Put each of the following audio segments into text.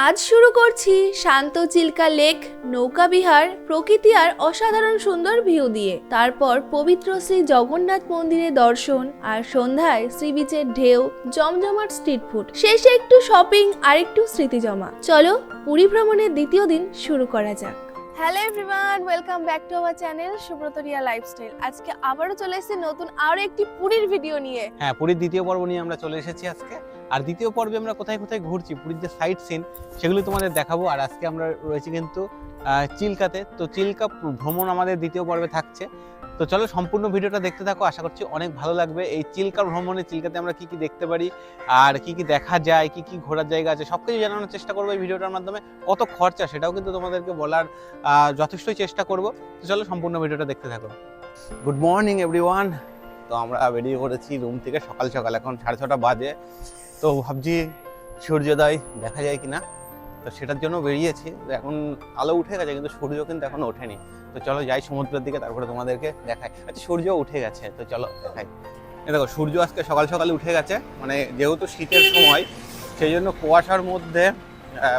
আজ শুরু করছি শান্ত চিল্কা লেক, নৌকা বিহার, প্রকৃতি আর অসাধারণ সুন্দর ভিউ দিয়ে। তারপর পবিত্র শ্রী জগন্নাথ মন্দিরে দর্শন আর সন্ধ্যায় সি বিচের ঢেউ, জমজমাট স্ট্রিট ফুড, শেষে একটু শপিং আর একটু স্মৃতি জমা। চলো পুরী ভ্রমণের দ্বিতীয় দিন শুরু করা যাক। Hello everyone, welcome back to our channel Subrata Riya lifestyle. আজকে আবারও চলে এসেছি নতুন আরো একটি পুরীর ভিডিও নিয়ে। হ্যাঁ, পুরীর দ্বিতীয় পর্ব নিয়ে আমরা চলে এসেছি আজকে। আর দ্বিতীয় পর্বে আমরা কোথায় কোথায় ঘুরছি, পুরীর যে সাইট সিন সেগুলো তোমাদের দেখাবো। আর আজকে আমরা রয়েছি কিন্তু চিল্কাতে। তো চিল্কা ভ্রমণ আমাদের দ্বিতীয় পর্বে থাকছে। তো চলো সম্পূর্ণ ভিডিওটা দেখতে থাকো, আশা করছি অনেক ভালো লাগবে। এই চিল্কা ভ্রমণে চিল্কাতে আমরা কি কি দেখতে পারি আর কি কি দেখা যায়, কি কি ঘোরার জায়গা আছে, সবকিছু জানানোর চেষ্টা করবো এই ভিডিওটার মাধ্যমে। কত খরচা সেটাও কিন্তু তোমাদেরকে বলার যথেষ্টই চেষ্টা করব। তো চলো সম্পূর্ণ ভিডিওটা দেখতে থাকো। Good morning everyone. তো আমরা বেরিয়ে পড়েছি রুম থেকে সকাল সকাল, এখন 6:30 বাজে। তো ভাবছি সূর্যোদয় দেখা যায় কিনা, তো সেটার জন্য বেরিয়েছি। এখন আলো উঠে গেছে কিন্তু সূর্য কিন্তু এখনো ওঠেনি। তো চলো যাই সমুদ্রের দিকে, তারপরে তোমাদেরকে দেখাই। আচ্ছা, সূর্য উঠে গেছে, তো চলো দেখাই। দেখো সূর্য আজকে সকাল সকালে উঠে গেছে। মানে যেহেতু শীতের সময় সেই জন্য কুয়াশার মধ্যে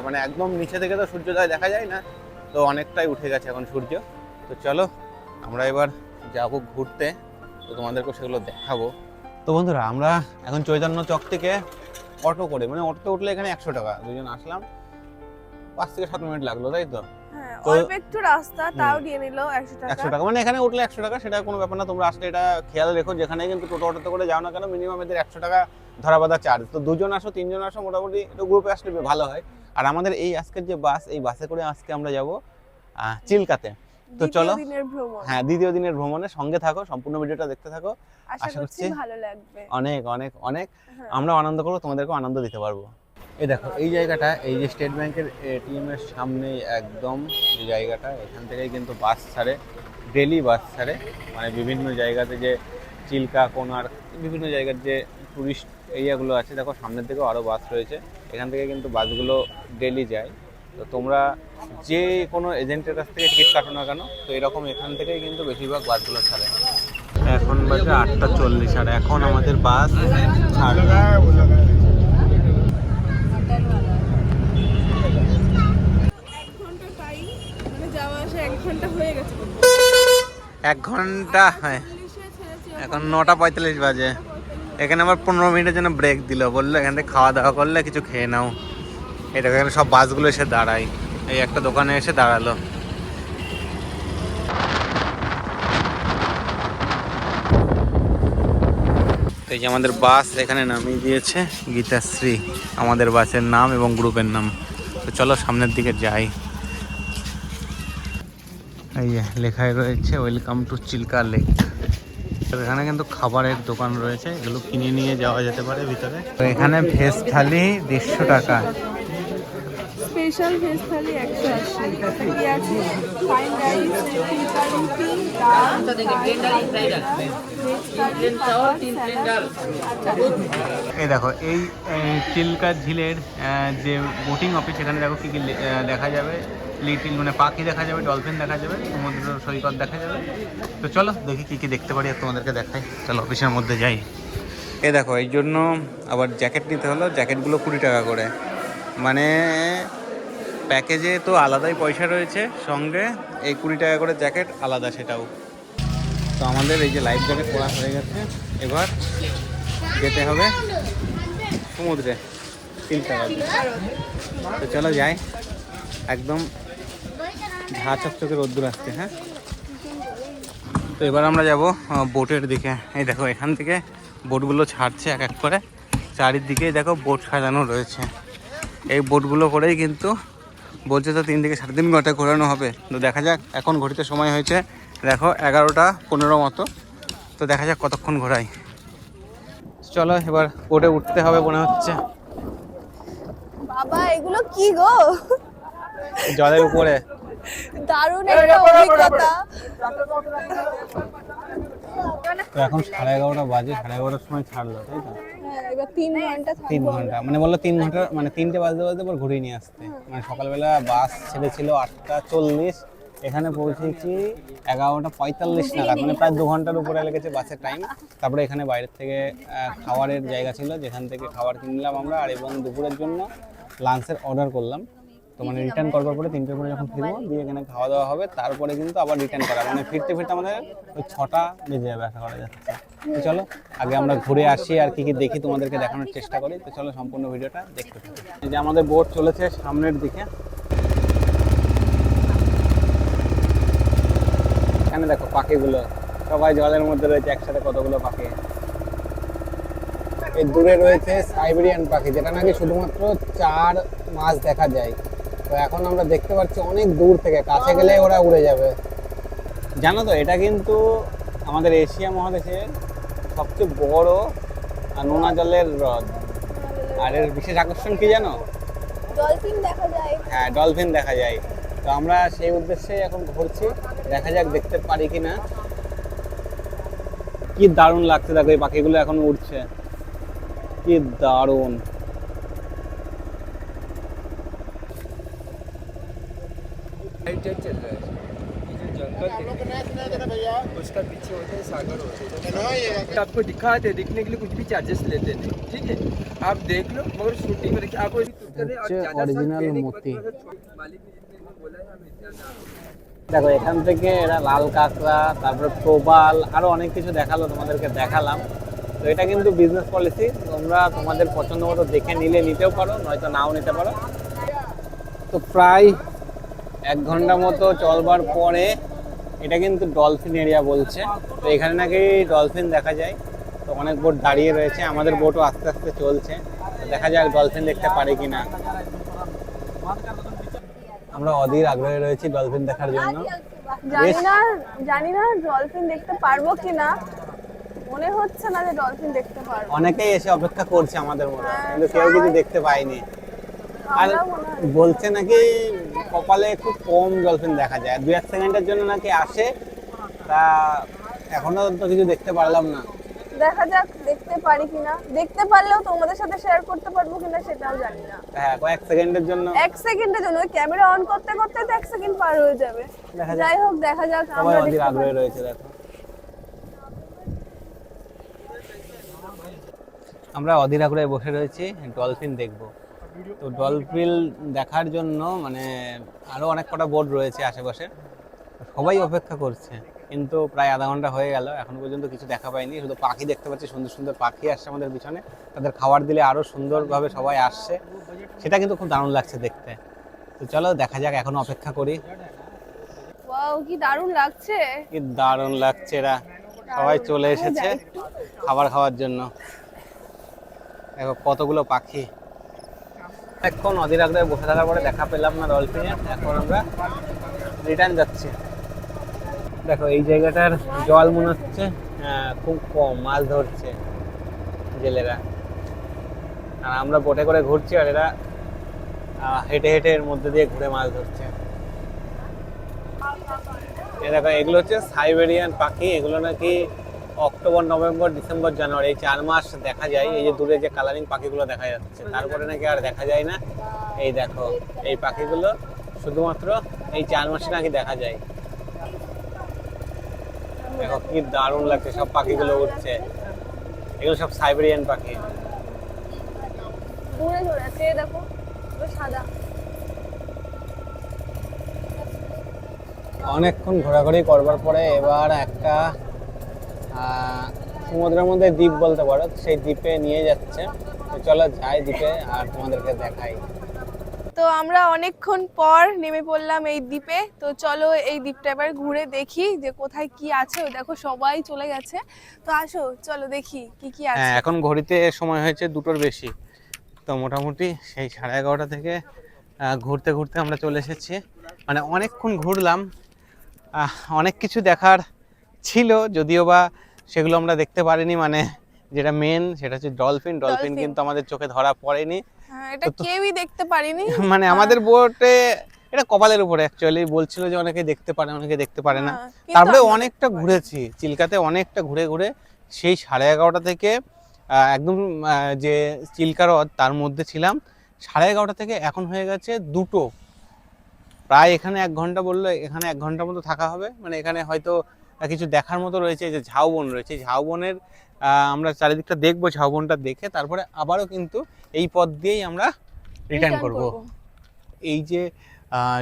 মানে একদম নিচে থেকে তো সূর্যোদয় দেখা যায় না, তো অনেকটাই উঠে গেছে এখন সূর্য। তো চলো আমরা এবার যাবো ঘুরতে, তো তোমাদেরকে সেগুলো দেখাবো। তো বন্ধুরা, আমরা এখন চৈতন্য চক থেকে অটো করে, মানে অটোতে উঠলে এখানে 100 টাকা, দুজন আসলাম, 5 থেকে 7 মিনিট লাগলো, তাই তো? হ্যাঁ, অল্প একটু রাস্তা, তাও দিয়ে নিল 100 টাকা। 100 টাকা মানে এখানে উঠলে 100 টাকা, সেটা কোনো ব্যাপার না। তোমরা আসলে এটা খেয়াল রেখো, যেখানে কিন্তু টোটো অটোতে করে যাও না কেন, মিনিমাম এদের 100 টাকা ধরা বাঁধা চার্জ। তো দুজন আসো, তিনজন আসো, মোটামুটি একটু গ্রুপে আসলে ভালো হয়। আর আমাদের এই আজকের যে বাস, এই বাসে করে আজকে আমরা যাব চিল্কাতে। তো চলো, হ্যাঁ দ্বিতীয় দিনের ভ্রমণে সঙ্গে থাকো, সম্পূর্ণ ভিডিওটা দেখতে থাকো, আশা করছি ভালো লাগবে। অনেক অনেক অনেক আমরা আনন্দ করবো, তোমাদেরকেও আনন্দ দিতে পারবো। এই দেখো এই জায়গাটা, এই যে স্টেট ব্যাংকের এটিএম এর সামনে একদম এই জায়গাটা, এখান থেকেই কিন্তু বাস ছাড়ে, ডেলি বাস ছাড়ে। মানে বিভিন্ন জায়গাতে যে চিল্কা, কোনার্ক, বিভিন্ন জায়গার যে টুরিস্ট এরিয়াগুলো আছে, দেখো সামনের দিকেও আরও বাস রয়েছে। এখান থেকে কিন্তু বাসগুলো ডেলি যায়। তো তোমরা যে কোনো এজেন্টের কাছ থেকে টিকিট কাটো না কেন, তো এরকম এখান থেকেই কিন্তু বেশিরভাগ বাসগুলো ছাড়ে। এখন বাজে 8:40, আর এখন আমাদের বাস ছাড়বে। এক ঘন্টা, হ্যাঁ এখন 9:45 বাজে। এখানে আবার 15 মিনিটের জন্য ব্রেক দিল, বললো এখান থেকে খাওয়া দাওয়া করলে কিছু খেয়ে নাও। এটা এখানে সব বাসগুলো এসে দাঁড়ায়, এই একটা দোকানে এসে দাঁড়ালো। এই যে আমাদের বাস এখানে নামিয়ে দিয়েছে, গীতাশ্রী আমাদের বাসের নাম এবং গ্রুপের নাম। তো চলো সামনের দিকে যাই। এই যে লেখাই রয়েছে ওয়েলকাম টু চিল্কা লেক। এখানে কিন্তু খাবারের দোকান রয়েছে, এগুলো কিনে নিয়ে যাওয়া যেতে পারে ভিতরে। তো এখানে ভেজ থালি 150 টাকা, স্পেশাল ভেজ থালি 180, পেঁয়াজি, ফ্রাইড রাইস, তিনটা রুটি, ডাল, এই দেখো এই চিল্কা ঝিলের যে বোটিং অফিস, এখানে দেখো কি কি দেখা যাবে। লিটিল মানে পাখি দেখা যাবে, ডলফিন দেখা যাবে, সমুদ্র সৈকত দেখা যাবে। তো চলো দেখি কি কি দেখতে পারি আর তোমাদেরকে দেখাই। চলো অফিসের মধ্যে যাই। এই দেখো এই জন্য আবার জ্যাকেট নিতে হলো, জ্যাকেটগুলো 20 টাকা করে। মানে প্যাকেজে তো আলাদাই পয়সা রয়েছে, সঙ্গে এই 20 টাকা করে জ্যাকেট আলাদা সেটাও। তো আমাদের এই যে লাইফ জ্যাকেট পরা হয়ে গেছে, এবার যেতে হবে সমুদ্রে চিল্কা। তো চলো যাই, একদম ঝাঁ চকচকে রোদ্দুর আসছে। হ্যাঁ, তো এবার আমরা যাব বোটের দিকে। এই দেখো এখান থেকে বোটগুলো ছাড়ছে এক এক করে, চারিদিকে দেখো বোট সাজানো রয়েছে। এই বোটগুলো করেই কিন্তু বলছে তো 3 থেকে 3.5 ঘন্টা ঘোরানো হবে। তো দেখা যাক, এখন ঘড়িতে সময় হয়েছে দেখো 11:15 মতো। তো দেখা যাক কতক্ষণ ঘোরাই। চলো এবার বোটে উঠতে হবে মনে হচ্ছে। বাবা এগুলো কি গো, জলের উপরে দারুণ একটা অভিজ্ঞতা। তো এখন 11:30 বাজে, 11:30 সময় ছাড়লো, তাই তো? হ্যাঁ, এবার 3 ঘন্টা 3 ঘন্টা মানে বললো 3 ঘন্টা, মানে 3টে বাজতে বাজতে পর ঘুরিয়ে নিয়ে আসতে। মানে সকালবেলা বাস ছেড়েছিল 8:40, এখানে পৌঁছেছি 11:45 নাগাদ, মানে প্রায় 2 ঘন্টার উপরে লেগেছে বাসের টাইম। তারপরে এখানে বাইরের থেকে খাবারের জায়গা ছিল, যেখান থেকে খাবার কিনলাম আমরা। আর এবং দুপুরের জন্য লাঞ্চের অর্ডার করলাম। তো মানে রিটার্ন করবার পরে 3টের পরে যখন ফিরবো দিয়ে এখানে খাওয়া দাওয়া হবে, তারপরে কিন্তু আবার রিটার্ন করা, মানে ফিরতে ফিরতে আমাদের ওই 6টা বেজে যাবে আশা করা যাচ্ছে। তো চলো আগে আমরা ঘুরে আসি আর কি কি দেখি তোমাদেরকে দেখানোর চেষ্টা করি। তো চলো সম্পূর্ণ ভিডিওটা দেখতে থাকো। এই যে আমাদের বোট চলেছে সামনের দিকে, এখানে দেখো পাখিগুলো সবাই জলের মধ্যে রয়েছে একসাথে, কতগুলো পাখি। এই দূরে রয়েছে সাইবেরিয়ান পাখি, যেটা নাকি শুধুমাত্র 4 মাস দেখা যায়। তো এখন আমরা দেখতে পাচ্ছি অনেক দূর থেকে, কাছে গেলে ওরা উড়ে যাবে। জানো তো এটা কিন্তু আমাদের এশিয়া মহাদেশের সবচেয়ে বড় নোনা জলের হ্রদ। আর এর বিশেষ আকর্ষণ কি জানো? ডলফিন দেখা যায়। হ্যাঁ, ডলফিন দেখা যায়। তো আমরা সেই উদ্দেশ্যে এখন ঘুরছি, দেখা যাক দেখতে পারি কিনা। কি দারুণ লাগছে দেখো, এই পাখিগুলো এখন উড়ছে, কি দারুণ। चल रहा है ये जो जंगल है उसका पीछे होते हैं सागर होते हैं। आपको दिखाते हैं, दिखने के लिए कुछ भी चार्जेस लेते नहीं, ठीक है? आप देख लो, मगर शूटिंग में देखिए आपको অরিজিনাল মতি। দেখো এখান থেকে এরা লাল কাঁকড়া, তারপরে প্রবাল, আরো অনেক কিছু দেখালো, তোমাদেরকে দেখালাম। তো এটা কিন্তু বিজনেস পলিসি, তোমরা তোমাদের পছন্দ মতো দেখে নিলে নিতেও পারো, নয়তো নাও নিতে পারো। তো প্রায় 1 ঘন্টা মতো চলবার পরে এটা কিন্তু ডলফিন এরিয়া বলছে। তো এখানে নাকি ডলফিন দেখা যায়। তো অনেক বোট দাঁড়িয়ে রয়েছে, আমাদের বোটও আস্তে আস্তে চলছে। তো দেখা যাক ডলফিন দেখতে পারি কিনা। আমরা অধীর আগ্রহে রয়েছি ডলফিন দেখার জন্য। জানি না ডলফিন দেখতে পারবো কিনা, মনে হচ্ছে না যে ডলফিন দেখতে পারবো। অনেকেই এসে অপেক্ষা করছে আমাদের মতো, কিন্তু কেউ কিছু দেখতে পায়নি। আর বলছে নাকি কপালে খুব কম ডলফিন দেখা যায়, 2-1 সেকেন্ডের জন্য নাকি আসে। তা এখনো তো কিছু দেখতে পারলাম না। দেখা যাক দেখতে পারি কিনা, দেখতে পারলেও তোমাদের সাথে শেয়ার করতে পারবো কিনা সেটাও জানি না। হ্যাঁ, কয়েক সেকেন্ডের জন্য, 1 সেকেন্ডের জন্য ক্যামেরা অন করতে করতে তো 1 সেকেন্ড পার হয়ে যাবে। যাই হোক দেখা যাক। সবাই অধীর আগ্রহে রয়েছে। দেখো আমরা অধীর আগ্রহে বসে রয়েছি, ডলফিন দেখবো। তো ডলফিন দেখার জন্য মানে আরো অনেক কটা বোট রয়েছে আশেপাশে, সবাই অপেক্ষা করছে। কিন্তু প্রায় আধা ঘন্টা হয়ে গেল, এখনো পর্যন্ত কিছু দেখা পাইনি। শুধু পাখি দেখতে পাচ্ছি, সুন্দর সুন্দর পাখি আসছে আমাদের পিছনে। তাদের খাবার দিলে আরো সুন্দরভাবে সবাই আসছে, সেটা কিন্তু খুব দারুণ লাগছে দেখতে। তো চলো দেখা যাক, এখন অপেক্ষা করি। ওয়াও কি দারুণ লাগছে, কি দারুণ লাগছে, এরা সবাই চলে এসেছে খাবার খাওয়ার জন্য। দেখো কতগুলো পাখি। এখন অধীর আগ্রহে বসে থাকার পরে দেখা পেলাম না ডলফিনের, এখন আমরা রিটার্ন যাচ্ছি। দেখো এই জায়গাটার জল মনে হচ্ছে খুব কম, মাছ ধরছে জেলেরা। আর আমরা বোটে করে ঘুরছি, আর এরা হেঁটে হেঁটে এর মধ্যে দিয়ে ঘুরে মাছ ধরছে। দেখো এগুলো হচ্ছে সাইবেরিয়ান পাখি। এগুলো নাকি অক্টোবর, নভেম্বর, ডিসেম্বর, জানুয়ারি এই 4 মাস দেখা যায়। এই যে দূরে যে কালারিং পাখিগুলো দেখা যাচ্ছে, তারপরে নাকি আর দেখা যায় না। এই দেখো এই পাখিগুলো শুধুমাত্র এই 4 মাসে নাকি দেখা যায়। দেখো কি দারুণ লাগছে, সব পাখিগুলো উঠছে। এগুলো সব সাইবেরিয়ান পাখি। দূরে দূরে আছে দেখো, পুরো সাদা। অনেকক্ষণ ঘোরাঘুরি করবার পরে এবার একটা সমুদ্রের মধ্যে দ্বীপ বলতে পারো, সেই দ্বীপে নিয়ে যাচ্ছে। তো চলো যাই দ্বীপে আর তোমাদেরকে দেখাই। তো আমরা অনেকক্ষণ পর নেমে পড়লাম এই দ্বীপে। তো চলো এই দ্বীপটা এবার ঘুরে দেখি যে কোথায় কি আছে। ওই দেখো সবাই চলে গেছে, তো আসো চলো দেখি কি কি আছে। হ্যাঁ, এখন ঘড়িতে সময় হয়েছে 2টোর বেশি। তো মোটামুটি সেই 11:30 থেকে ঘুরতে ঘুরতে আমরা চলে এসেছি। মানে অনেকক্ষণ ঘুরলাম, অনেক কিছু দেখার ছিল, যদিও বা সেগুলো আমরা দেখতে পারিনি। মানে যেটা মেন সেটা হচ্ছে ডলফিন। ডলফিন কিন্তু আমাদের চোখে ধরা পড়েনি, এটা কেউই দেখতে পারিনি। মানে আমাদের বোটে এটা কপালের উপরে অ্যাকচুয়ালি বলছিল যে অনেকে দেখতে পারে, অনেকে দেখতে পারে না। তারপরে অনেকটা ঘুরেছি চিল্কাতে, অনেকটা ঘুরে ঘুরে সেই 11:30 থেকে একদম যে চিল্কা হ্রদ তার মধ্যে ছিলাম। 11:30 থেকে এখন হয়ে গেছে 2টো, প্রায় এখানে 1 ঘন্টা বললো, এখানে 1 ঘন্টা মতো থাকা হবে। মানে এখানে হয়তো কিছু দেখার মতো রয়েছে, যে ঝাউবন রয়েছে, ঝাউবনের আমরা চারিদিকটা দেখবো। ঝাউবনটা দেখে তারপরে আবারও কিন্তু এই পথ দিয়েই আমরা রিটার্ন Return করব। এই যে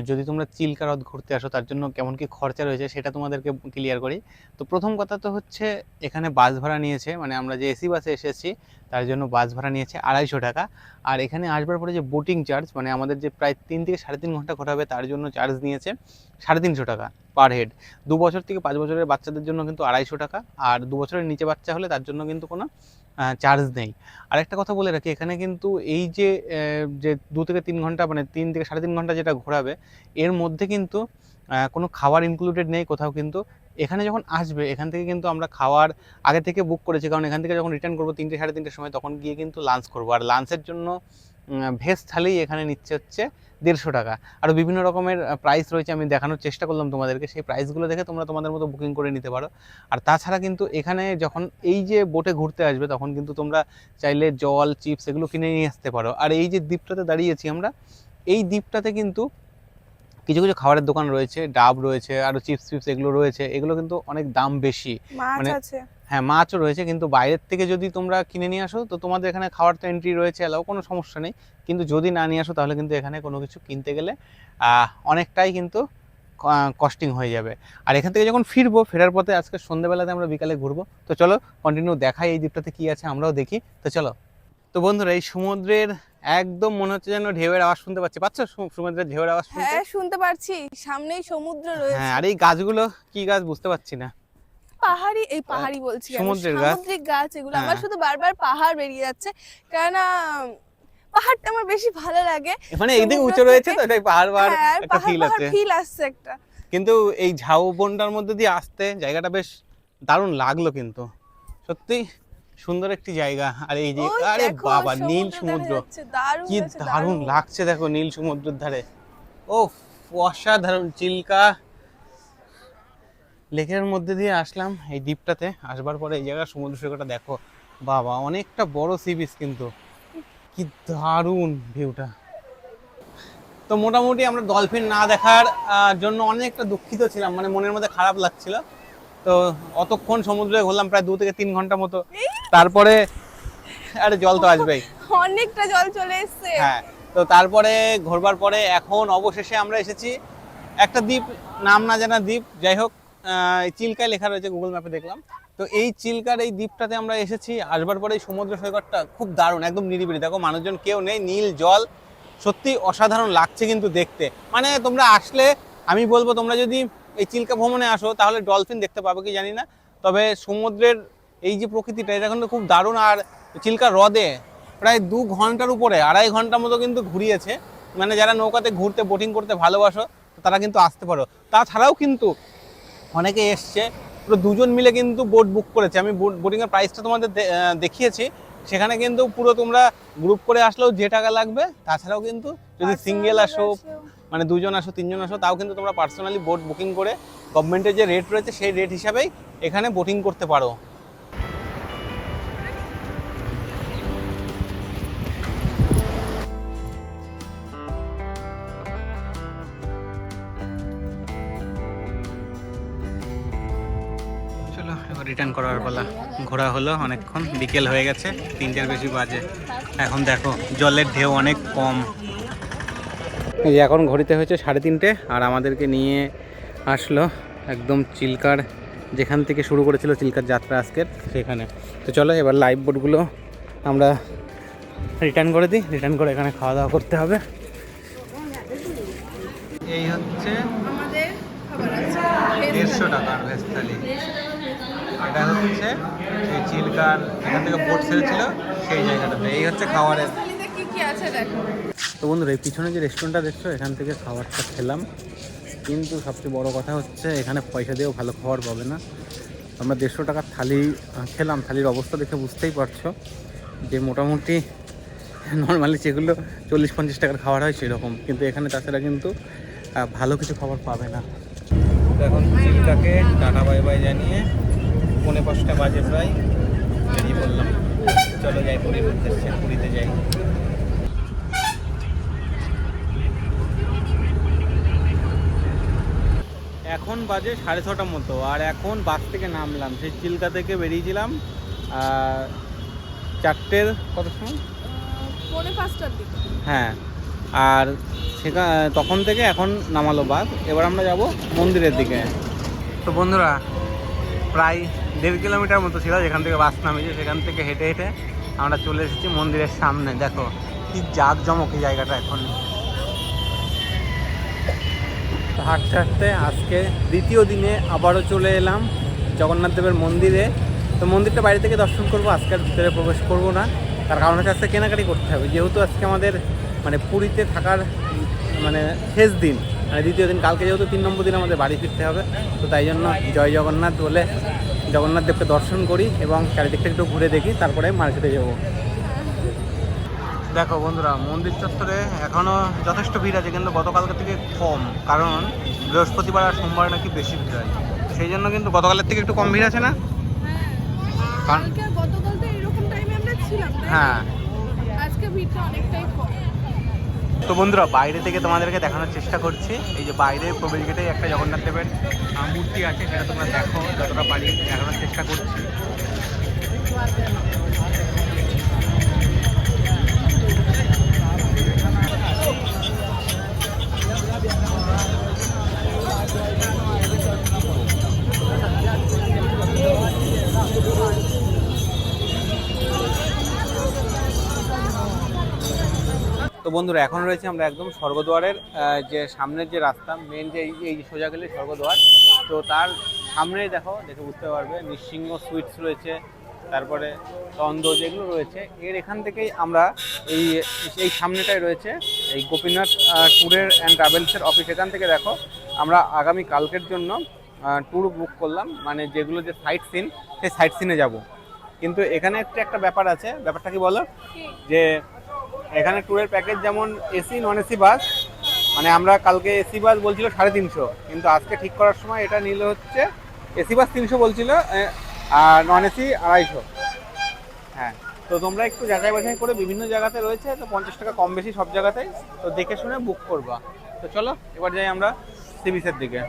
যদি তোমরা চিল্কা হ্রদ ঘুরতে আসো তার জন্য কেমন কি খরচা রয়েছে সেটা তোমাদেরকে ক্লিয়ার করি। তো প্রথম কথা তো হচ্ছে এখানে বাস ভাড়া নিয়েছে, মানে আমরা যে এসি বাসে এসেছি তার জন্য বাস ভাড়া নিয়েছে 250 টাকা। আর এখানে আসবার পরে যে বোটিং চার্জ, মানে আমাদের যে প্রায় 3 থেকে 3.5 ঘন্টা ঘোরাবে তার জন্য চার্জ নিয়েছে 350 টাকা পার হেড। 2 বছর থেকে 5 বছরের বাচ্চাদের জন্য কিন্তু 250 টাকা, আর 2 বছরের নিচে বাচ্চা হলে তার জন্য কিন্তু কোনো চার্জ নেই। আরেকটা কথা বলে রাখি, এখানে কিন্তু এই যে 2 থেকে 3 ঘন্টা, মানে 3 থেকে 3.5 ঘন্টা যেটা ঘোরাবে এর মধ্যে কিন্তু কোনো খাবার ইনক্লুডেড নেই কোথাও। কিন্তু এখানে যখন আসবে এখান থেকে কিন্তু আমরা খাওয়ার আগে থেকে বুক করেছি, কারণ এখান থেকে যখন রিটার্ন করবো 3টে 3:30 সময় তখন গিয়ে কিন্তু লাঞ্চ করবো। আর লাঞ্চের জন্য ভেজ থালি এখানে নিচ্ছে হচ্ছে 150 টাকা। আরও বিভিন্ন রকমের প্রাইস রয়েছে, আমি দেখানোর চেষ্টা করলাম তোমাদেরকে, সেই প্রাইসগুলো দেখে তোমরা তোমাদের মতো বুকিং করে নিতে পারো। আর তাছাড়া কিন্তু এখানে যখন এই যে বোটে ঘুরতে আসবে তখন কিন্তু তোমরা চাইলে জল, চিপস এগুলো কিনে নিয়ে আসতে পারো। আর এই যে দ্বীপটাতে দাঁড়িয়েছি আমরা, এই দ্বীপটাতে কিন্তু কিছু কিছু খাবারের দোকান রয়েছে, ডাব রয়েছে, আরও চিপস ফিপস এগুলো রয়েছে, এগুলো কিন্তু অনেক দাম বেশি। মাছ মানে আছে। হ্যাঁ, মাছও রয়েছে, কিন্তু বাইরের থেকে যদি তোমরা কিনে নিয়ে আসো তো তোমাদের এখানে খাওয়ার তো এন্ট্রি রয়েছে, এলাও, কোনো সমস্যা নেই। কিন্তু যদি না নিয়ে আসো তাহলে কিন্তু এখানে কোনো কিছু কিনতে গেলে অনেকটাই কিন্তু কস্টিং হয়ে যাবে। আর এখান থেকে যখন ফিরবো, ফেরার পথে আজকে সন্ধ্যেবেলাতে আমরা বিকালে ঘুরবো। তো চলো কন্টিনিউ দেখাই এই দ্বীপটাতে কি আছে, আমরাও দেখি। তো চলো। তো বন্ধুরা, এই সমুদ্রের একদম মনে হচ্ছে যেন ঢেউয়ের আওয়াজ শুনতে পাচ্ছি। পাচ্ছ সমুদ্রের ঢেউয়ের আওয়াজ শুনতে? হ্যাঁ শুনতে পারছি, সামনেই সমুদ্র রয়েছে। হ্যাঁ, আর এই গাছগুলো কি গাছ বুঝতে পারছি না। পাহাড়ি বলছি কেন? সমুদ্রের গাছ। সামুদ্রিক গাছ এগুলো। হ্যাঁ। আমার শুধু বারবার পাহাড় বেরিয়ে যাচ্ছে, কেননা পাহাড়টা আমার বেশি ভালো লাগে। মানে এইদিকে সমুদ্র উঁচু রয়েছে তো থেকে- এটাই পাহাড় পাহাড় হ্যাঁ, একটা পাহাড় ফিল পাহাড় আছে। ফিল আসছে একটা। কিন্তু এই ঝাউবনটার মধ্যে দিয়ে আসতে জায়গাটা বেশ দারুণ লাগলো, কিন্তু সত্যি সুন্দর একটি জায়গা। আর এই যে ওই আরে দেখো, বাবা, নীল দেখা সমুদ্র, যাচ্ছে, দারুণ কি লাগছে, দারুণ লাগছে দেখো নীল সমুদ্রের ধারে। ও অসাধারণ। চিল্কা লেকের মধ্যে দিয়ে আসলাম এই দ্বীপটাতে। আসবার পরে এই জায়গার সমুদ্র সৈকতটা দেখো, বাবা অনেকটা বড় সি বিচ, কিন্তু কি দারুণ ভিউটা। তো মোটামুটি আমরা ডলফিন না দেখার জন্য অনেকটা দুঃখিত ছিলাম, মানে মনের মধ্যে খারাপ লাগছিল। তো অতক্ষণ সমুদ্রে ঘুরলাম, প্রায় 2 থেকে 3 ঘন্টার মতো। তারপরে আরে জল তো আসবেই, অনেকটা জল চলে এসেছে। হ্যাঁ। তো তারপরে ঘোরবার পরে এখন অবশেষে আমরা এসেছি একটা দ্বীপ, নাম না জানা দ্বীপ, যাই হোক চিল্কায় লেখা রয়েছে গুগল ম্যাপে দেখলাম। তো এই চিল্কার এই দ্বীপটাতে আমরা এসেছি। আসবার পরে এই সমুদ্র সৈকতটা খুব দারুণ, একদম নিরিবিলি, দেখো মানুষজন কেউ নেই, নীল জল, সত্যি অসাধারণ লাগছে কিন্তু দেখতে। মানে তোমরা আসলে আমি বলবো, তোমরা যদি এই চিল্কা ভ্রমণে আসো তাহলে ডলফিন দেখতে পাবো কি জানি না, তবে সমুদ্রের এই যে প্রকৃতিটা এটা কিন্তু খুব দারুণ। আর চিল্কা হ্রদে প্রায় 2 ঘন্টার উপরে, 2.5 ঘন্টার মতো কিন্তু ঘুরিয়েছে। মানে যারা নৌকাতে ঘুরতে, বোটিং করতে ভালোবাসো তারা কিন্তু আসতে পারো। তাছাড়াও কিন্তু অনেকে এসছে, পুরো 2 জন মিলে কিন্তু বোট বুক করেছে। আমি বোটিংয়ের প্রাইসটা তোমাদের দেখিয়েছি, সেখানে কিন্তু পুরো তোমরা গ্রুপ করে আসলেও যে টাকা লাগবে, তাছাড়াও কিন্তু যদি সিঙ্গেল আসো, মানে 2 জন আসো, 3 জন আসো, তাও কিন্তু তোমরা পার্সোনালি বোট বুকিং করে গভর্নমেন্টের যে রেট রয়েছে সেই রেট হিসাবেই এখানে বোটিং করতে পারো। চলো এবার রিটার্ন করার পালা। ঘোরা হলো অনেকক্ষণ, বিকেল হয়ে গেছে, 3টের বেশি বাজে। এখন দেখো জলের ঢেউ অনেক কম। এই যে এখন ঘড়িতে হয়েছে 3:30, আর আমাদেরকে নিয়ে আসলো একদম চিল্কার, যেখান থেকে শুরু করেছিল চিল্কার যাত্রা আজকের, সেখানে। তো চলো এবার লাইভ বোটগুলো আমরা রিটার্ন করে দিই, রিটার্ন করে এখানে খাওয়া দাওয়া করতে হবে। এই হচ্ছে আমাদের খাবার আছে 150 টাকার ভেজ থালি। এটা হচ্ছে সেই চিল্কার যেখান থেকে বোট ছেড়েছিল সেই জায়গাটাতে। এই হচ্ছে খাবারের। থালিতে কি কি আছে দেখো। তো বন্ধুরা, এই পিছনে যে রেস্টুরেন্টটা দেখছো এখান থেকে খাবারটা খেলাম, কিন্তু সবচেয়ে বড় কথা হচ্ছে এখানে পয়সা দিয়েও ভালো খাবার পাবে না। আমরা 150 টাকার থালি খেলাম, থালির অবস্থা দেখে বুঝতেই পারছো যে মোটামুটি নর্মালি যেগুলো 40-50 টাকার খাবার হয় সেরকম, কিন্তু এখানে তাছাড়া কিন্তু ভালো কিছু খাবার পাবে না। এখন চিল্কাকে টাটা বাই বাই জানিয়ে 4:45 বাজে প্রায় বেরিয়ে পড়লাম। চলো যাই পুরীর উদ্দেশ্যে, পুরীতে যাই। এখন বাজে 6:30 মতো, আর এখন বাস থেকে নামলাম, সেই চিল্কা থেকে বেরিয়েছিলাম 4টের কত সময়, 4:45টার দিকে। হ্যাঁ আর তখন থেকে এখন নামালো বাস। এবার আমরা যাব মন্দিরের দিকে। তো বন্ধুরা প্রায় 1.5 কিলোমিটার মতো ছিল যেখান থেকে বাস নামিয়েছে, সেখান থেকে হেঁটে হেঁটে আমরা চলে এসেছি মন্দিরের সামনে। দেখো কি জাঁকজমক এই জায়গাটা এখন। হাঁটতে হাঁটতে আজকে দ্বিতীয় দিনে আবারও চলে এলাম জগন্নাথ দেবের মন্দিরে। তো মন্দিরটা বাইরে থেকে দর্শন করব, আজকে আর ভিতরে প্রবেশ করব না। তার কারণ হচ্ছে আজকে কেনাকাটি করতে হবে, যেহেতু আজকে আমাদের মানে পুরীতে থাকার মানে শেষ দিন, মানে দ্বিতীয় দিন। কালকে যেহেতু 3 নম্বর দিন আমাদের বাড়ি ফিরতে হবে, তো তাই জন্য জয় জগন্নাথ বলে জগন্নাথ দেবকে দর্শন করি এবং চারিদিকটা একটু ঘুরে দেখি, তারপরে মার্কেটে যাব। দেখো বন্ধুরা মন্দির চত্বরে এখনও যথেষ্ট ভিড় আছে, কিন্তু গতকালকে থেকে কম, কারণ বৃহস্পতিবার আর সোমবার নাকি বেশি ভিড় হয়। সেই জন্য কিন্তু গতকালের থেকে একটু কম ভিড় আছে না? গতকাল তো এরকম টাইমে আমরা ছিলাম, হ্যাঁ। আজকে ভিড়টা অনেকটাই কম। তো বন্ধুরা বাইরে থেকে তোমাদেরকে দেখানোর চেষ্টা করছি। এই যে বাইরে প্রবেশ গেটে একটা জগন্নাথ দেবের মূর্তি আছে, সেটা তোমরা দেখো, যতটা পারি দেখানোর চেষ্টা করছি। তো বন্ধুরা এখন রয়েছে আমরা একদম স্বর্গদ্বারের যে সামনের যে রাস্তা মেন, যে এই সোজা গেলে স্বর্গদ্বার, তো তার সামনেই দেখে বুঝতে পারবে নৃসিংহ সুইটস রয়েছে, তারপরে তন্দ যেগুলো রয়েছে। এর এখান থেকেই আমরা এই সামনেটাই রয়েছে এই গোপীনাথ ট্যুরের অ্যান্ড ট্রাভেলসের অফিস। এখান থেকে দেখো আমরা আগামী কালকের জন্য ট্যুর বুক করলাম, মানে যেগুলো যে সাইট সিন, সেই সাইট সিনে যাব। কিন্তু এখানে একটা ব্যাপার আছে। ব্যাপারটা কি বলো, যে এখানে ট্যুরের প্যাকেজ যেমন এসি নন এসি বাস, মানে আমরা কালকে এসি বাস বলছিল 350, কিন্তু আজকে ঠিক করার সময় এটা নিল হচ্ছে এসি বাস 300 বলছিল আর নন এসি 250। হ্যাঁ, তো তোমরা একটু যাচাই বাছাই করে, বিভিন্ন জায়গাতে রয়েছে তো 50 টাকা কম বেশি সব জায়গাতেই, তো দেখে শুনে বুক করবা। তো চলো এবার যাই আমরা সি বিচের দিকে।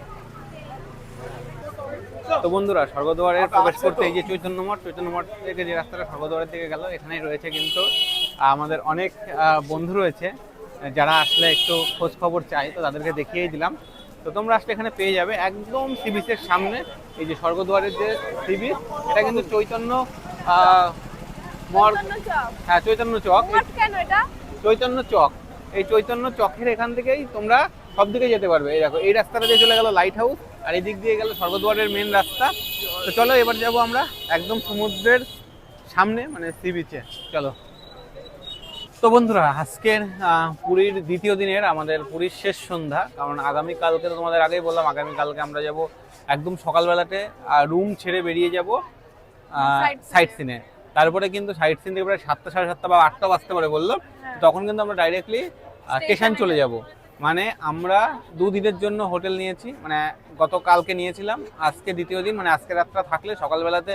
তো বন্ধুরা স্বর্গদ্বারে প্রবেশ করতে এই যে চৈতন্য মঠ থেকে যে রাস্তাটা স্বর্গদ্বারের দিকে গেল, এখানেই রয়েছে কিন্তু আমাদের অনেক বন্ধু রয়েছে যারা আসলে একটু খোঁজ খবর চাই, তো তাদেরকে দেখিয়েই দিলাম। তো তোমরা আসলে এখানে পেয়ে যাবে একদম সি বিচের সামনে এই যে স্বর্গদ্বারের যে সি বিচ, এটা কিন্তু চৈতন্য হ্যাঁ চৈতন্য চক, চৈতন্য চক, এই চৈতন্য চকের এখান থেকেই তোমরা সব দিকে যেতে পারবে। এই দেখো এই রাস্তাটা দিয়ে চলে গেল লাইট হাউস, আর এই দিক দিয়ে গেল স্বর্গদ্বারের মেন রাস্তা। তো চলো এবার যাব আমরা একদম সমুদ্রের সামনে, মানে সি বিচে। চলো। তো বন্ধুরা আজকের পুরীর দ্বিতীয় দিনের আমাদের পুরীর শেষ সন্ধ্যা, কারণ আগামীকালকে তো তোমাদের আগেই বললাম, আগামীকালকে আমরা যাব একদম সকালবেলাতে রুম ছেড়ে বেরিয়ে যাব সাইট সিনে। তারপরে কিন্তু সাইট সিন থেকে প্রায় 7টা, 7:30 বা 8টা বাজতে পারে বললো, তখন কিন্তু আমরা ডাইরেক্টলি স্টেশন চলে যাব। মানে আমরা 2 দিনের জন্য হোটেল নিয়েছি, মানে গতকালকে নিয়েছিলাম, আজকে দ্বিতীয় দিন, মানে আজকে রাতটা থাকলে সকালবেলাতে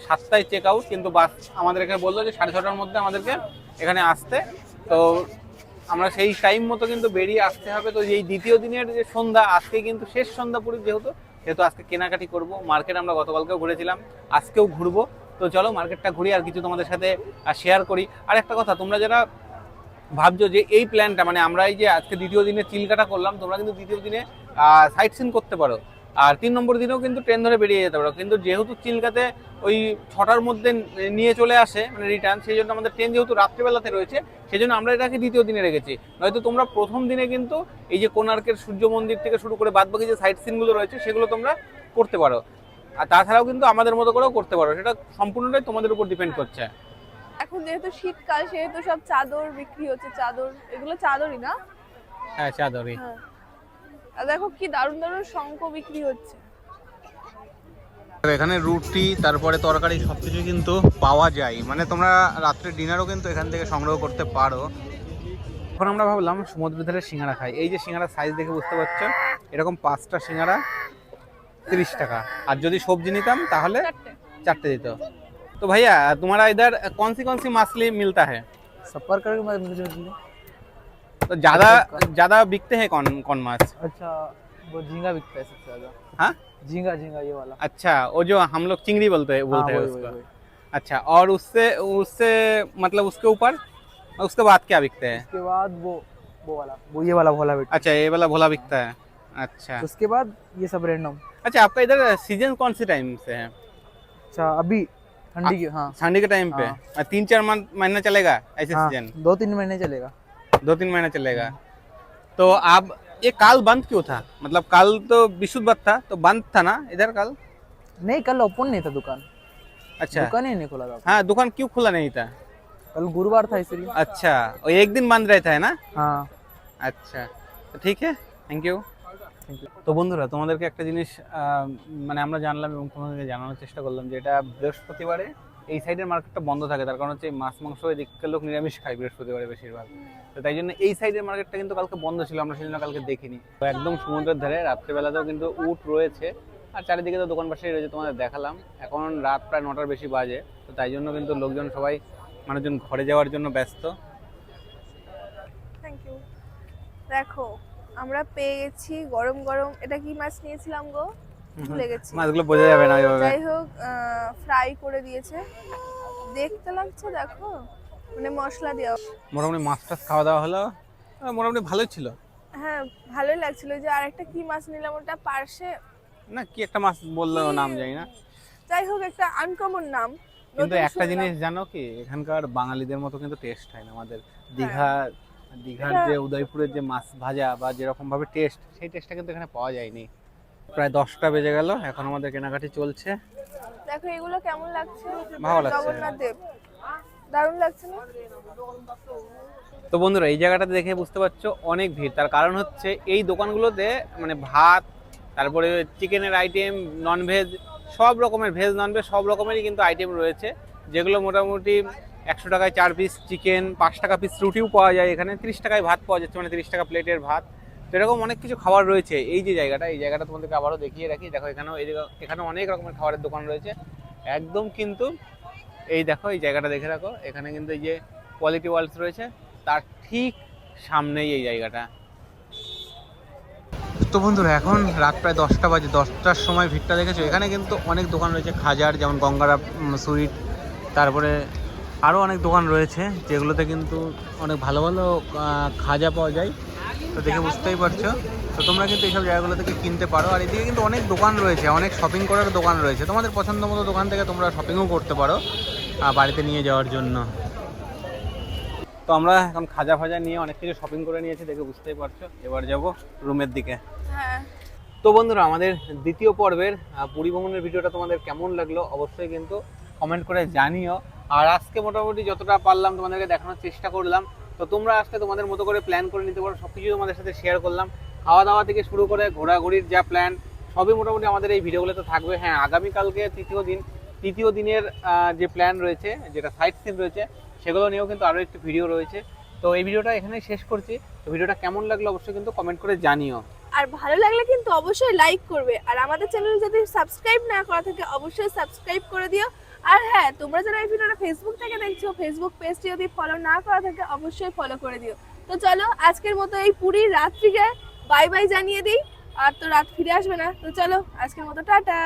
7টায় চেক আউট। কিন্তু বাস আমাদের এখানে বললো যে 6:30টার মধ্যে আমাদেরকে এখানে আসতে, তো আমরা সেই টাইম মতো কিন্তু বেরিয়ে আসতে হবে। তো এই দ্বিতীয় দিনের যে সন্ধ্যা, আজকে কিন্তু শেষ সন্ধ্যা পুরীর, যেহেতু আজকে কেনাকাটি করব। মার্কেট আমরা গতকালকেও ঘুরেছিলাম, আজকেও ঘুরবো। তো চলো মার্কেটটা ঘুরি আর কিছু তোমাদের সাথে শেয়ার করি। আর একটা কথা, তোমরা যারা ভাবছো যে এই প্ল্যানটা, মানে আমরা এই যে আজকে দ্বিতীয় দিনে চিল্কাটা করলাম, তোমরা কিন্তু দ্বিতীয় দিনে সাইট সিন করতে পারো, আর 3 নম্বর দিনেও কিন্তু ট্রেন ধরে বেরিয়ে যেতে পারো। কিন্তু যেহেতু চিল্কাতে ওই 6টার মধ্যে নিয়ে চলে আসে মানে রিটার্ন, সেই জন্য আমাদের ট্রেন যেহেতু রাত্রিবেলাতে রয়েছে, সেই জন্য আমরা এটাকে দ্বিতীয় দিনে রেখেছি। নয়তো তোমরা প্রথম দিনে কিন্তু এই যে কোণার্কের সূর্য মন্দির থেকে শুরু করে বাদবাকি যে সাইট সিনগুলো রয়েছে সেগুলো তোমরা করতে পারো। আর তাছাড়াও কিন্তু আমাদের মতো করেও করতে পারো, সেটা সম্পূর্ণটাই তোমাদের উপর ডিপেন্ড করছে। এখন যেহেতু শীতকাল, সেহেতু সব চাদর বিক্রি হচ্ছে। চাদর, এগুলো চাদরই না? হ্যাঁ চাদরই। আর দেখো কি দারুণ দারুণ শঙ্খ বিক্রি হচ্ছে। এখানে রুটি তারপরে তরকারি সবকিছু কিন্তু পাওয়া যায়, মানে তোমরা রাত্রে ডিনারও কিন্তু এখান থেকে সংগ্রহ করতে পারো। এখন আমরা ভাবলাম সমুদ্রের ধারে সিঙ্গারা খাই। এই যে সিঙ্গারা সাইজ দেখে বুঝতে পারছো, এরকম 5টা সিঙ্গারা 30 টাকা, আর যদি সবজি নিতাম তাহলে 4টে দিত। तो भैया तुम्हारा इधर कौन सी मछली मिलता है? सब प्रकार की मछली। तो ज्यादा बिकते हैं कौन माछ? अच्छा वो झींगा बिकता है सबसे ज्यादा। हाँ झींगा ये वाला। अच्छा वो जो हम लोग चिंगड़ी बोलते हैं उसको। अच्छा और उससे मतलब उसके ऊपर उसके बाद क्या बिकते हैं? उसके बाद वो वो ये वाला भोला बिकता अच्छा ये वाला भोला बिकता है। अच्छा है। उसके बाद ये सब रैंडम। अच्छा, आपका इधर सीजन कौन से टाइम से है? अच्छा अभी ठंडी की, हाँ ठंडी के टाइम पे? हाँ। 3-4 महीना चलेगा ऐसे हाँ सीजन? 2-3 महीने चलेगा। 2-3 महीना चलेगा। तो आप ये काल बंद क्यों था? मतलब काल तो विशुद्धवार था, तो बंद था ना इधर काल? नहीं कल ओपन नहीं था दुकान, अच्छा दुकान ही नहीं खुला था। हाँ, दुकान क्यों खुला नहीं था? कल गुरुवार था इसलिए। अच्छा, और एक दिन बंद रहता है ना? हाँ আচ্ছা, তো ঠিক আছে, থ্যাংক ইউ। তো বন্ধুরা, তোমাদেরকে একটা জিনিস মানে আমরা জানলাম এবং তোমাদেরকে জানানোর চেষ্টা করলাম যে এটা বৃহস্পতিবারে এই সাইডের মার্কেটটা বন্ধ থাকে, তার কারণ হচ্ছে এই মাছ মাংস এদিককার লোক নিরামিষ খায় বৃহস্পতিবারে বেশিরভাগ। তো তাই জন্য এই সাইডের মার্কেটটা কিন্তু কালকে বন্ধ ছিল, আমরা সেজন্য কালকে দেখিনি। তো একদম সমুদ্রের ধারে রাত্রেবেলাতেও কিন্তু উট রয়েছে, আর চারিদিকে তো দোকান পাশেই রয়েছে, তোমাদের দেখালাম। এখন রাত প্রায় 9টার বেশি বাজে, তো তাই জন্য কিন্তু লোকজন সবাই মানুষজন ঘরে যাওয়ার জন্য ব্যস্ত। Thank you. দেখো আমরা পেয়ে গেছি গরম গরম, এটা কি মাছ নিয়েছিলাম গো, ভুলে গেছি। মাছগুলো বোঝা যাবে না ওইভাবে। যাই হোক, ফ্রাই করে দিয়েছে, দেখতে লাগছে দেখো, মানে মশলা দেওয়া। মোটামুটি মাছ টাছ খাওয়া দাওয়া হলো, মোটামুটি ভালোই ছিল। হ্যাঁ ভালোই লাগছিল। যে আরেকটা কি মাছ নিলাম, ওটা পার্শে না কি একটা মাছ বললো, নাম জানি না। যাই হোক একটা আনকমন নাম। কিন্তু নতুন একটা শুনলাম। জিনিস জানো কি, এখানকার বাঙালিদের মতো কিন্তু টেস্ট হয় না আমাদের দীঘার এটা- যে উদয়পুরের যে মাছ ভাজা বা যেরকম ভাবে টেস্ট, সেই টেস্টটা কিন্তু এখানে পাওয়া যায়নি। প্রায় 10টা বেজে গেল, এখন আমাদের কেনাকাটি চলছে। দেখো এগুলো কেমন লাগছে, ভালো লাগছে। জগন্নাথ দেব দারুণ লাগছে না? তো বন্ধুরা, এই জায়গাটাতে দেখে বুঝতে পারছো অনেক ভিড়, তার কারণ হচ্ছে এই দোকানগুলোতে মানে ভাত, তারপরে চিকেনের আইটেম, ননভেজ, সব রকমের ভেজ ননভেজ সব রকমেরই কিন্তু আইটেম রয়েছে, যেগুলো মোটামুটি 100 টাকায় 4 পিস চিকেন, 5 টাকা পিস রুটিও পাওয়া যায় এখানে, 30 টাকায় ভাত পাওয়া যাচ্ছে, মানে 30 টাকা প্লেটের ভাত। তো এরকম অনেক কিছু খাবার রয়েছে। এই যে জায়গাটা, এই জায়গাটা তোমাদেরকে আবারও দেখিয়ে রাখি। দেখো এখানে অনেক রকমের খাবারের দোকান রয়েছে একদম, কিন্তু এই দেখো এই জায়গাটা দেখে রাখো, এখানে কিন্তু এই যে কোয়ালিটি ওয়ার্ল্ডস রয়েছে তার ঠিক সামনেই এই জায়গাটা। তো বন্ধুরা, এখন রাত প্রায় 10টা বাজে, 10টার সময় ভিড়টা দেখেছো। এখানে কিন্তু অনেক দোকান রয়েছে খাজার, যেমন গঙ্গারা সুইট, তারপরে আরও অনেক দোকান রয়েছে যেগুলোতে কিন্তু অনেক ভালো ভালো খাজা পাওয়া যায়। তো দেখে বুঝতেই পারছো। তো তোমরা কিন্তু এইসব জায়গাগুলো থেকে কিনতে পারো। আর এদিকে কিন্তু অনেক দোকান রয়েছে, অনেক শপিং করার দোকান রয়েছে, তোমাদের পছন্দ মতো দোকান থেকে তোমরা শপিংও করতে পারো বাড়িতে নিয়ে যাওয়ার জন্য। তো আমরা এখন খাজা ফাজা নিয়ে অনেক কিছু শপিং করে নিয়েছি, দেখে বুঝতেই পারছো। এবার যাব রুমের দিকে। হ্যাঁ তো বন্ধুরা, আমাদের দ্বিতীয় পর্বের পুরী ভ্রমণের ভিডিওটা তোমাদের কেমন লাগলো অবশ্যই কিন্তু কমেন্ট করে জানিও। আর আজকে মোটামুটি যতটা পারলাম তোমাদেরকে দেখানোর চেষ্টা করলাম। তো তোমরা আসলে তোমাদের মতো করে প্ল্যান করে নিতে পারো, সব কিছু তোমাদের সাথে শেয়ার করলাম। খাওয়া দাওয়া থেকে শুরু করে ঘোরাঘুরির যা প্ল্যান, সবই মোটামুটি আমাদের এই ভিডিওগুলোতে থাকবে। হ্যাঁ, আগামীকালকে তৃতীয় দিনের যে প্ল্যান রয়েছে, যেটা সাইট সিন রয়েছে, সেগুলো নিয়েও কিন্তু আরও একটি ভিডিও রয়েছে। তো এই ভিডিওটা এখানেই শেষ করছি। তো ভিডিওটা কেমন লাগলো অবশ্যই কিন্তু কমেন্ট করে জানিও। আর ভালো লাগলে কিন্তু অবশ্যই লাইক করবে, আর আমাদের চ্যানেল যদি সাবস্ক্রাইব না করা থাকে অবশ্যই সাবস্ক্রাইব করে দিও। আর হ্যাঁ, তোমরা যারা এই ভিডিওটা ফেসবুক থেকে দেখছো, ফেসবুক পেজটি যদি ফলো না করা থাকে অবশ্যই ফলো করে দিও। তো চলো আজকের মতো এই পুরীর রাত্রিকে বাই বাই জানিয়ে দিই, আর তো রাত ফিরে আসবে না। তো চলো আজকের মতো টাটা।